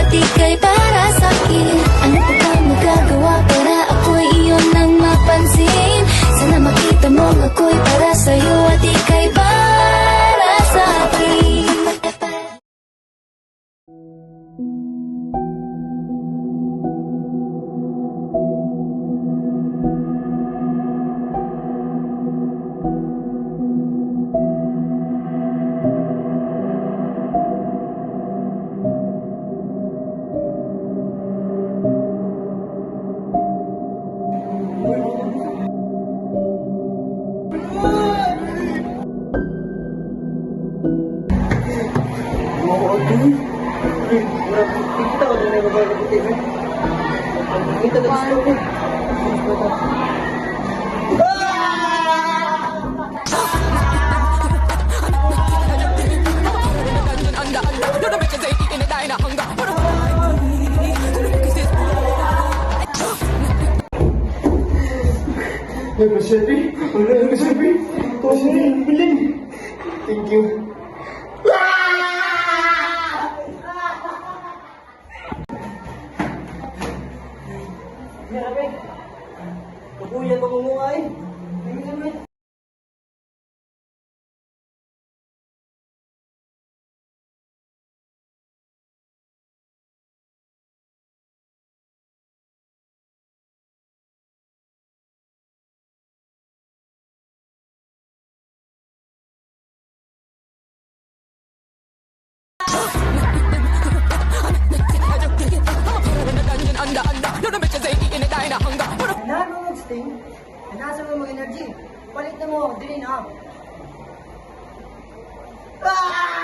at ika'y para sa'kin. Ano pa bang magagawa para ako'y iyon nang mapansin? Sana makita mo ako'y para sa'yo at ika'y para sa'kin. Thank you. Grabe. Kabuyan ko mumuhay. Nanonood sting, nasa mo mga energy. Palit na mo, dilin up. Ah!